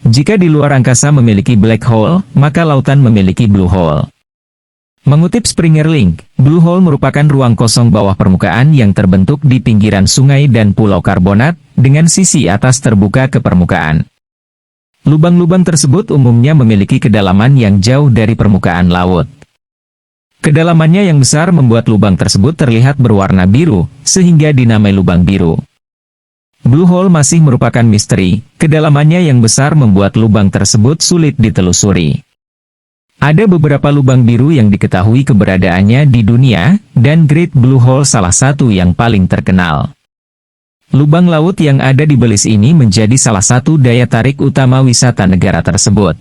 Jika di luar angkasa memiliki black hole, maka lautan memiliki blue hole. Mengutip Springer Link, blue hole merupakan ruang kosong bawah permukaan yang terbentuk di pinggiran sungai dan pulau karbonat, dengan sisi atas terbuka ke permukaan. Lubang-lubang tersebut umumnya memiliki kedalaman yang jauh dari permukaan laut. Kedalamannya yang besar membuat lubang tersebut terlihat berwarna biru, sehingga dinamai lubang biru. Blue hole masih merupakan misteri, kedalamannya yang besar membuat lubang tersebut sulit ditelusuri. Ada beberapa lubang biru yang diketahui keberadaannya di dunia, dan Great Blue Hole salah satu yang paling terkenal. Lubang laut yang ada di Belize ini menjadi salah satu daya tarik utama wisata negara tersebut.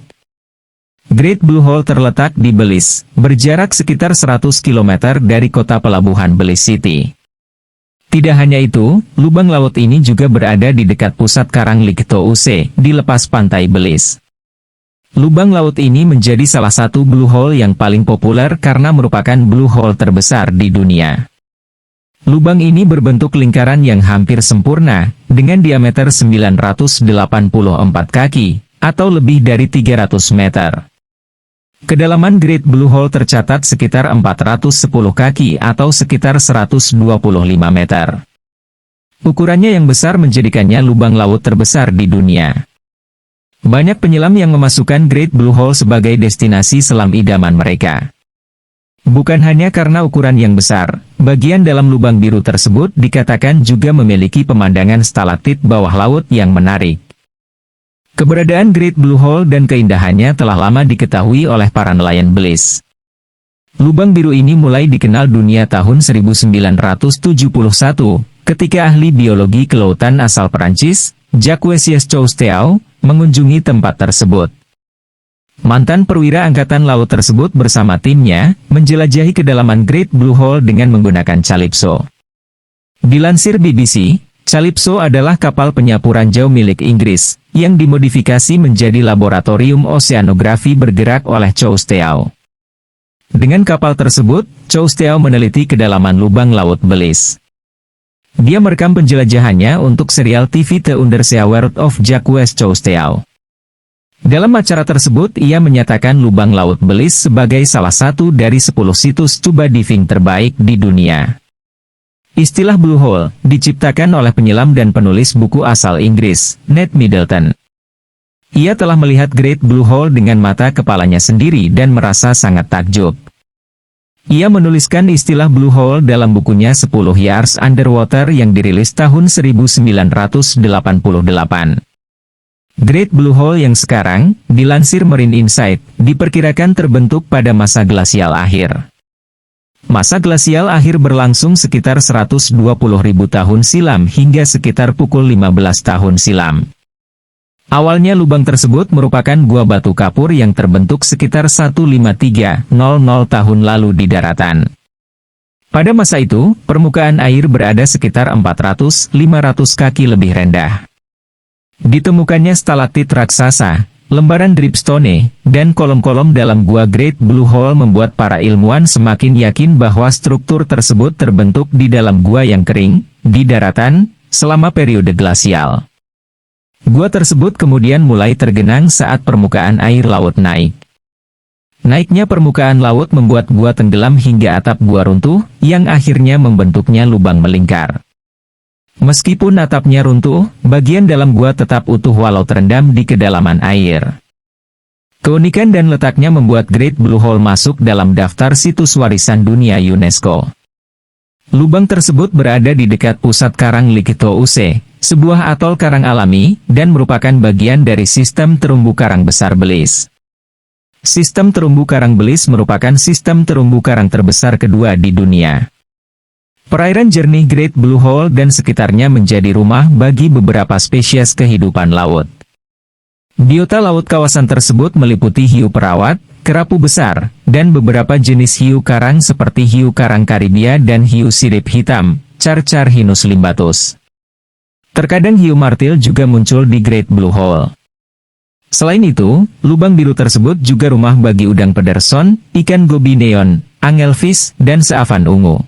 Great Blue Hole terletak di Belize, berjarak sekitar 100 km dari kota pelabuhan Belize City. Tidak hanya itu, lubang laut ini juga berada di dekat pusat karang Lake Tousse, di lepas pantai Belize. Lubang laut ini menjadi salah satu blue hole yang paling populer karena merupakan blue hole terbesar di dunia. Lubang ini berbentuk lingkaran yang hampir sempurna, dengan diameter 984 kaki, atau lebih dari 300 meter. Kedalaman Great Blue Hole tercatat sekitar 410 kaki atau sekitar 125 meter. Ukurannya yang besar menjadikannya lubang laut terbesar di dunia. Banyak penyelam yang memasukkan Great Blue Hole sebagai destinasi selam idaman mereka. Bukan hanya karena ukuran yang besar, bagian dalam lubang biru tersebut dikatakan juga memiliki pemandangan stalaktit bawah laut yang menarik. Keberadaan Great Blue Hole dan keindahannya telah lama diketahui oleh para nelayan Belize. Lubang biru ini mulai dikenal dunia tahun 1971, ketika ahli biologi kelautan asal Perancis, Jacques Cousteau, mengunjungi tempat tersebut. Mantan perwira angkatan laut tersebut bersama timnya, menjelajahi kedalaman Great Blue Hole dengan menggunakan Calypso. Dilansir BBC, Calypso adalah kapal penyapu ranjau milik Inggris, yang dimodifikasi menjadi laboratorium oseanografi bergerak oleh Cousteau. Dengan kapal tersebut, Cousteau meneliti kedalaman lubang laut Belize. Dia merekam penjelajahannya untuk serial TV The Undersea World of Jacques Cousteau. Dalam acara tersebut ia menyatakan lubang laut Belize sebagai salah satu dari 10 situs scuba diving terbaik di dunia. Istilah Blue Hole diciptakan oleh penyelam dan penulis buku asal Inggris, Ned Middleton. Ia telah melihat Great Blue Hole dengan mata kepalanya sendiri dan merasa sangat takjub. Ia menuliskan istilah Blue Hole dalam bukunya 10 Years Underwater yang dirilis tahun 1988. Great Blue Hole yang sekarang, dilansir Marine Insight, diperkirakan terbentuk pada masa glasial akhir. Masa glasial akhir berlangsung sekitar 120.000 tahun silam hingga sekitar pukul 15 tahun silam. Awalnya lubang tersebut merupakan gua batu kapur yang terbentuk sekitar 153.00 tahun lalu di daratan. Pada masa itu, permukaan air berada sekitar 400-500 kaki lebih rendah. Ditemukannya stalaktit raksasa, lembaran dripstone, dan kolom-kolom dalam gua Great Blue Hole membuat para ilmuwan semakin yakin bahwa struktur tersebut terbentuk di dalam gua yang kering, di daratan, selama periode glasial. Gua tersebut kemudian mulai tergenang saat permukaan air laut naik. Naiknya permukaan laut membuat gua tenggelam hingga atap gua runtuh, yang akhirnya membentuknya lubang melingkar. Meskipun atapnya runtuh, bagian dalam gua tetap utuh walau terendam di kedalaman air. Keunikan dan letaknya membuat Great Blue Hole masuk dalam daftar situs warisan dunia UNESCO. Lubang tersebut berada di dekat pusat karang Lake Tousse, sebuah atol karang alami, dan merupakan bagian dari sistem terumbu karang besar Belize. Sistem terumbu karang Belize merupakan sistem terumbu karang terbesar kedua di dunia. Perairan jernih Great Blue Hole dan sekitarnya menjadi rumah bagi beberapa spesies kehidupan laut. Biota laut kawasan tersebut meliputi hiu perawat, kerapu besar, dan beberapa jenis hiu karang seperti hiu karang Karibia dan hiu sirip hitam, Carcharhinus limbatus. Terkadang hiu martil juga muncul di Great Blue Hole. Selain itu, lubang biru tersebut juga rumah bagi udang pederson, ikan gobi neon, angelfish, dan seavan ungu.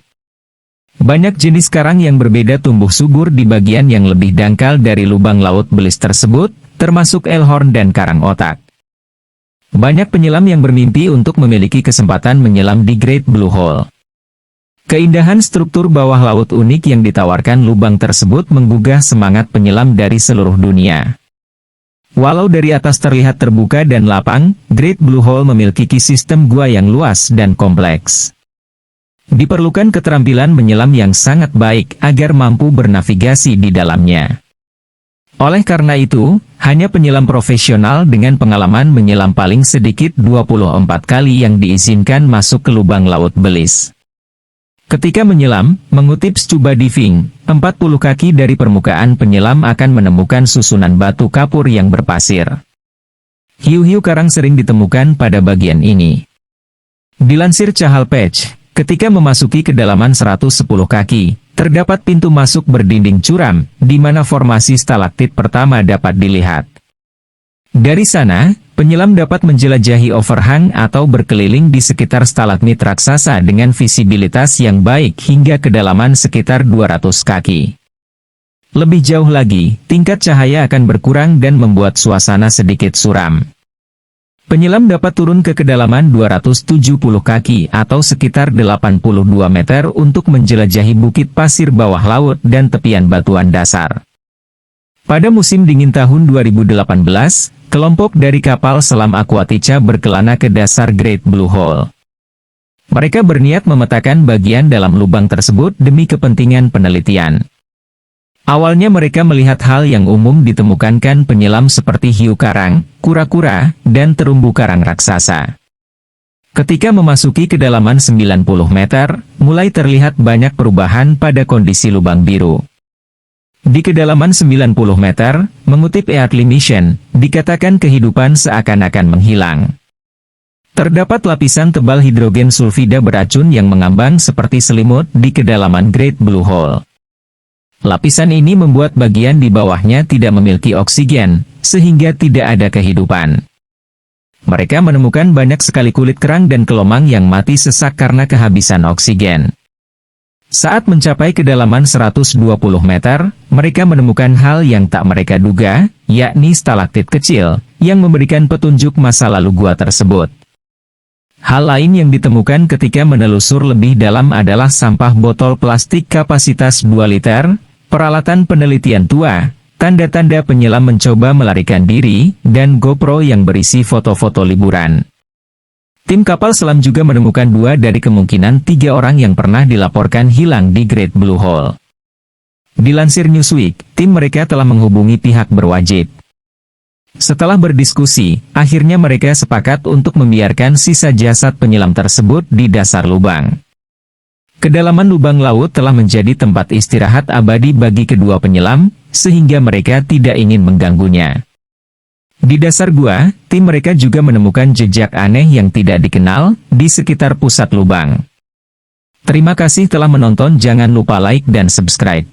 Banyak jenis karang yang berbeda tumbuh subur di bagian yang lebih dangkal dari lubang laut Belize tersebut, termasuk Elkhorn dan Karang Otak. Banyak penyelam yang bermimpi untuk memiliki kesempatan menyelam di Great Blue Hole. Keindahan struktur bawah laut unik yang ditawarkan lubang tersebut menggugah semangat penyelam dari seluruh dunia. Walau dari atas terlihat terbuka dan lapang, Great Blue Hole memiliki sistem gua yang luas dan kompleks. Diperlukan keterampilan menyelam yang sangat baik agar mampu bernavigasi di dalamnya. Oleh karena itu, hanya penyelam profesional dengan pengalaman menyelam paling sedikit 24 kali yang diizinkan masuk ke lubang laut belis. Ketika menyelam, mengutip Scuba Diving, 40 kaki dari permukaan penyelam akan menemukan susunan batu kapur yang berpasir. Hiu-hiu karang sering ditemukan pada bagian ini. Dilansir Cahal Patch, ketika memasuki kedalaman 110 kaki, terdapat pintu masuk berdinding curam, di mana formasi stalaktit pertama dapat dilihat. Dari sana, penyelam dapat menjelajahi overhang atau berkeliling di sekitar stalagmit raksasa dengan visibilitas yang baik hingga kedalaman sekitar 200 kaki. Lebih jauh lagi, tingkat cahaya akan berkurang dan membuat suasana sedikit suram. Penyelam dapat turun ke kedalaman 270 kaki atau sekitar 82 meter untuk menjelajahi bukit pasir bawah laut dan tepian batuan dasar. Pada musim dingin tahun 2018, kelompok dari kapal selam Aquatica berkelana ke dasar Great Blue Hole. Mereka berniat memetakan bagian dalam lubang tersebut demi kepentingan penelitian. Awalnya mereka melihat hal yang umum ditemukan penyelam seperti hiu karang, kura-kura, dan terumbu karang raksasa. Ketika memasuki kedalaman 90 meter, mulai terlihat banyak perubahan pada kondisi lubang biru. Di kedalaman 90 meter, mengutip Earthly Mission, dikatakan kehidupan seakan-akan menghilang. Terdapat lapisan tebal hidrogen sulfida beracun yang mengambang seperti selimut di kedalaman Great Blue Hole. Lapisan ini membuat bagian di bawahnya tidak memiliki oksigen, sehingga tidak ada kehidupan. Mereka menemukan banyak sekali kulit kerang dan kelomang yang mati sesak karena kehabisan oksigen. Saat mencapai kedalaman 120 meter, mereka menemukan hal yang tak mereka duga, yakni stalaktit kecil, yang memberikan petunjuk masa lalu gua tersebut. Hal lain yang ditemukan ketika menelusur lebih dalam adalah sampah botol plastik kapasitas 2 liter, peralatan penelitian tua, tanda-tanda penyelam mencoba melarikan diri, dan GoPro yang berisi foto-foto liburan. Tim kapal selam juga menemukan 2 dari kemungkinan 3 orang yang pernah dilaporkan hilang di Great Blue Hole. Dilansir Newsweek, tim mereka telah menghubungi pihak berwajib. Setelah berdiskusi, akhirnya mereka sepakat untuk membiarkan sisa jasad penyelam tersebut di dasar lubang. Kedalaman lubang laut telah menjadi tempat istirahat abadi bagi kedua penyelam, sehingga mereka tidak ingin mengganggunya. Di dasar gua, tim mereka juga menemukan jejak aneh yang tidak dikenal di sekitar pusat lubang. Terima kasih telah menonton, jangan lupa like dan subscribe.